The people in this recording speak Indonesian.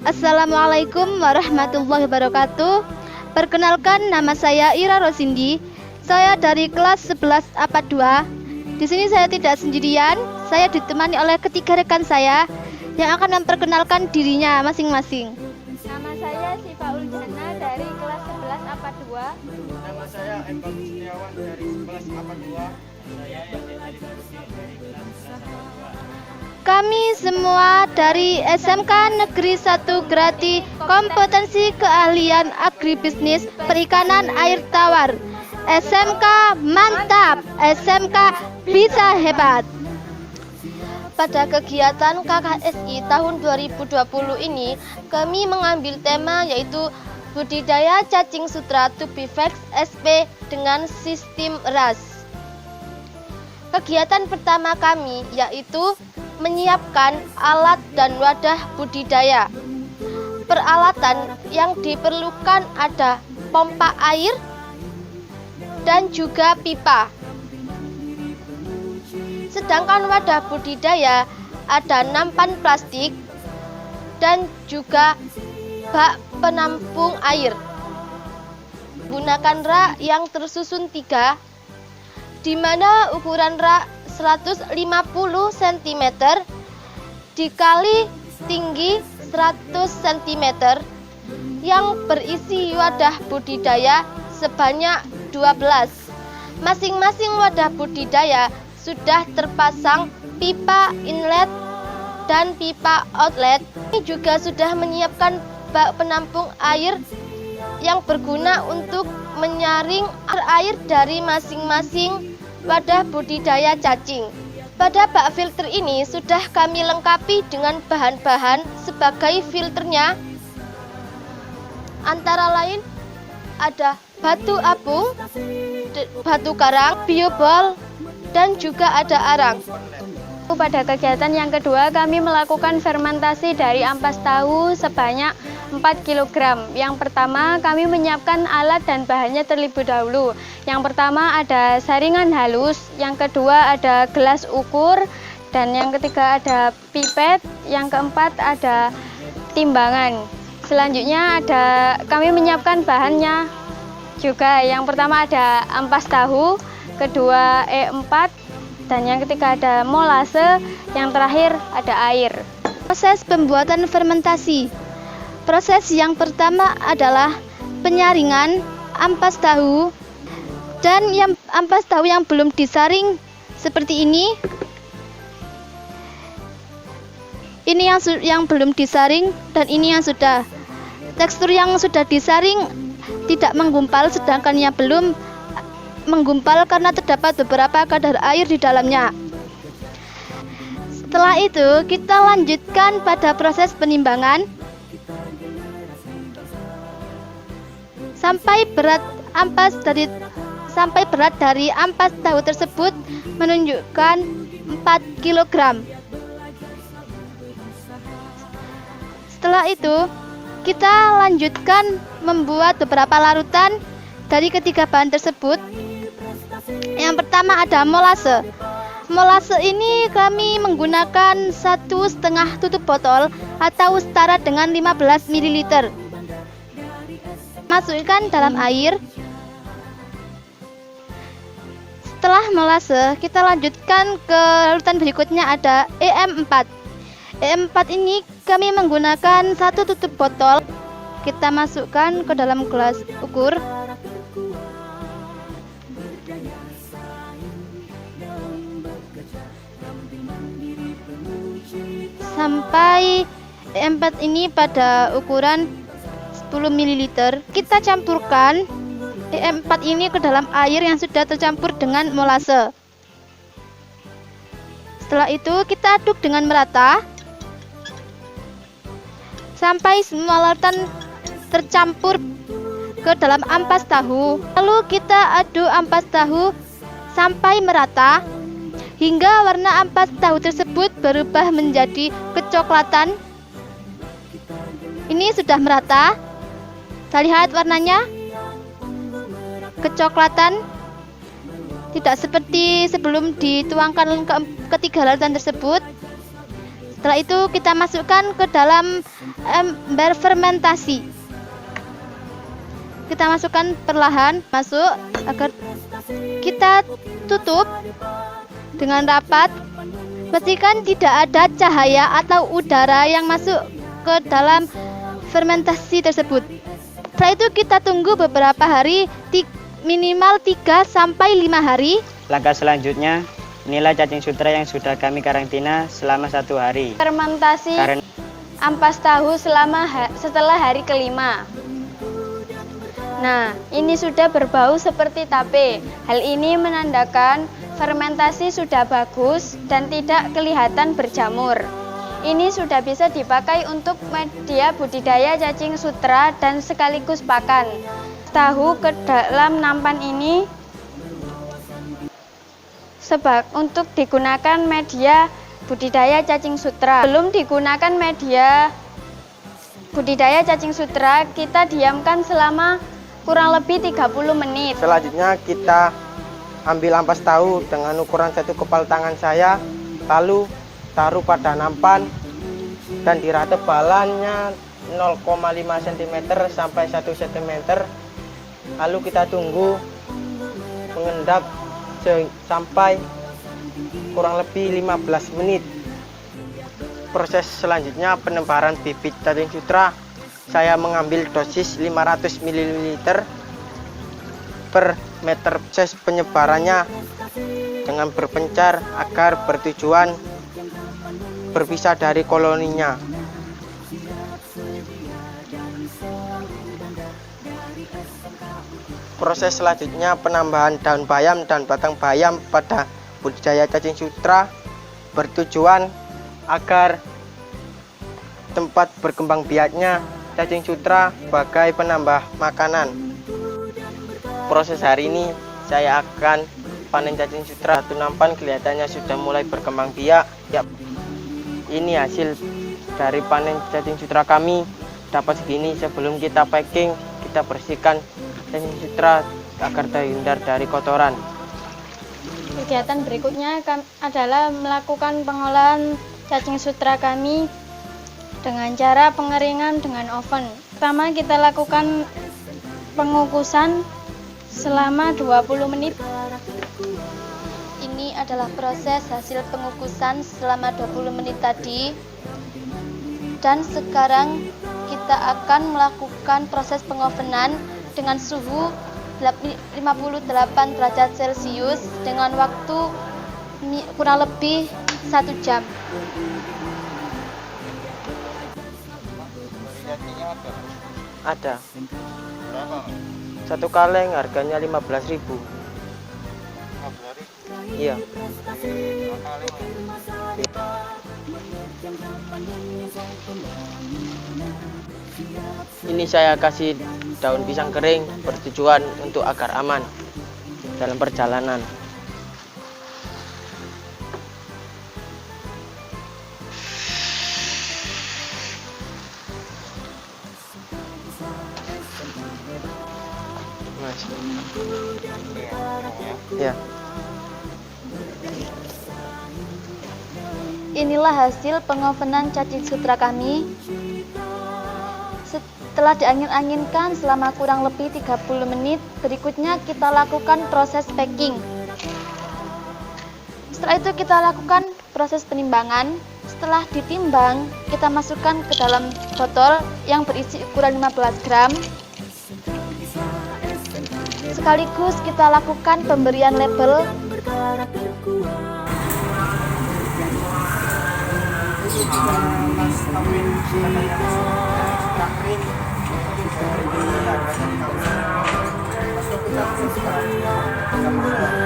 Assalamualaikum warahmatullahi wabarakatuh. Perkenalkan, nama saya Ira Rosindi. Saya dari kelas 11 APA 2. Di sini saya tidak sendirian. Saya ditemani oleh ketiga rekan saya yang akan memperkenalkan dirinya masing-masing. Nama saya Siva Uljana dari kelas 11 APA 2. Nama saya M. Bagus Setiawan dari 11 APA 2. Kami semua dari SMK Negeri 1 Grati, kompetensi keahlian agribisnis perikanan air tawar. SMK mantap, SMK bisa hebat. Pada kegiatan KKSI tahun 2020 ini, kami mengambil tema yaitu budidaya cacing sutra Tubifax sp dengan sistem RAS. Kegiatan pertama kami yaitu menyiapkan alat dan wadah budidaya. Peralatan yang diperlukan ada pompa air dan juga pipa. Sedangkan wadah budidaya ada nampan plastik dan juga bak penampung air. Gunakan rak yang tersusun 3, di mana ukuran rak 150 cm dikali tinggi 100 cm yang berisi wadah budidaya sebanyak 12. Masing-masing wadah budidaya sudah terpasang pipa inlet dan pipa outlet. Ini juga sudah menyiapkan bak penampung air yang berguna untuk menyaring air dari masing-masing wadah budidaya cacing. Pada bak filter ini sudah kami lengkapi dengan bahan-bahan sebagai filternya, antara lain ada batu apung, batu karang, biobol, dan juga ada arang. Pada kegiatan yang kedua, kami melakukan fermentasi dari ampas tahu sebanyak 4 kg. Yang pertama, kami menyiapkan alat dan bahannya terlebih dahulu. Yang pertama ada saringan halus, yang kedua ada gelas ukur, dan yang ketiga ada pipet, yang keempat ada timbangan. Selanjutnya kami menyiapkan bahannya juga. Yang pertama ada ampas tahu, kedua E4, dan yang ketiga ada molase, yang terakhir ada air. Proses pembuatan fermentasi. Proses yang pertama adalah penyaringan ampas tahu, dan yang ampas tahu yang belum disaring seperti ini. Ini yang belum disaring dan ini yang sudah. Tekstur yang sudah disaring tidak menggumpal, sedangkan yang belum menggumpal karena terdapat beberapa kadar air di dalamnya. Setelah itu kita lanjutkan pada proses penimbangan sampai berat dari ampas tahu tersebut menunjukkan 4 kg. Setelah itu kita lanjutkan membuat beberapa larutan dari ketiga bahan tersebut. Yang pertama ada molase. Molase ini kami menggunakan 1,5 tutup botol atau setara dengan 15 ml. Masukkan dalam air. Setelah molase, kita lanjutkan ke larutan berikutnya ada EM4. EM4 ini kami menggunakan 1 tutup botol. Kita masukkan ke dalam gelas ukur. Sampai E4 ini pada ukuran 10 ml. Kita campurkan E4 ini ke dalam air yang sudah tercampur dengan molase. Setelah itu kita aduk dengan merata sampai semua larutan tercampur ke dalam ampas tahu. Lalu kita aduk ampas tahu sampai merata hingga warna ampas tahu tersebut berubah menjadi kecoklatan. Ini sudah merata. Kita lihat warnanya kecoklatan, tidak seperti sebelum dituangkan ketiga larutan tersebut. Setelah itu kita masukkan ke dalam ember fermentasi. Kita masukkan perlahan, masuk agar kita tutup dengan rapat. Pastikan tidak ada cahaya atau udara yang masuk ke dalam fermentasi tersebut. Setelah itu kita tunggu beberapa hari, minimal 3 sampai 5 hari. Langkah selanjutnya, inilah cacing sutra yang sudah kami karantina selama 1 hari. Fermentasi ampas tahu setelah hari kelima. Nah, ini sudah berbau seperti tape. Hal ini menandakan fermentasi sudah bagus dan tidak kelihatan berjamur. Ini sudah bisa dipakai untuk media budidaya cacing sutra dan sekaligus pakan. Tahu ke dalam nampan ini untuk digunakan media budidaya cacing sutra. Belum digunakan media budidaya cacing sutra, kita diamkan selama kurang lebih 30 menit. Selanjutnya kita ambil ampas tahu dengan ukuran 1 kepal tangan saya, lalu taruh pada nampan dan dirata tebalannya 0,5 cm sampai 1 cm. Lalu kita tunggu mengendap sampai kurang lebih 15 menit. Proses selanjutnya penebaran bibit cacing sutra. Saya mengambil dosis 500 ml per meter. Proses penyebarannya dengan berpencar agar bertujuan berpisah dari koloninya. Proses selanjutnya penambahan daun bayam dan batang bayam pada budidaya cacing sutra bertujuan agar tempat berkembang biaknya cacing sutra sebagai penambah makanan. Proses hari ini saya akan panen cacing sutra. Satu nampan kelihatannya sudah mulai berkembang biak. Yap. Ini hasil dari panen cacing sutra kami. Dapat segini. Sebelum kita packing, kita bersihkan cacing sutra agar terhindar dari kotoran. Kegiatan berikutnya adalah melakukan pengolahan cacing sutra kami dengan cara pengeringan dengan oven. Pertama kita lakukan pengukusan selama 20 menit. Ini adalah proses hasil pengukusan selama 20 menit tadi. Dan sekarang kita akan melakukan proses pengovenan dengan suhu 58 derajat Celcius dengan waktu kurang lebih 1 jam. Ada. Satu kaleng harganya 15.000. Iya. Ini saya kasih daun pisang kering bertujuan untuk agar aman dalam perjalanan. Mas. Ya. Inilah hasil pengovenan cacing sutra kami. Setelah diangin-anginkan selama kurang lebih 30 menit, berikutnya kita lakukan proses packing. Setelah itu kita lakukan proses penimbangan. Setelah ditimbang, kita masukkan ke dalam botol yang berisi ukuran 15 gram. Sekaligus kita lakukan pemberian label. Ini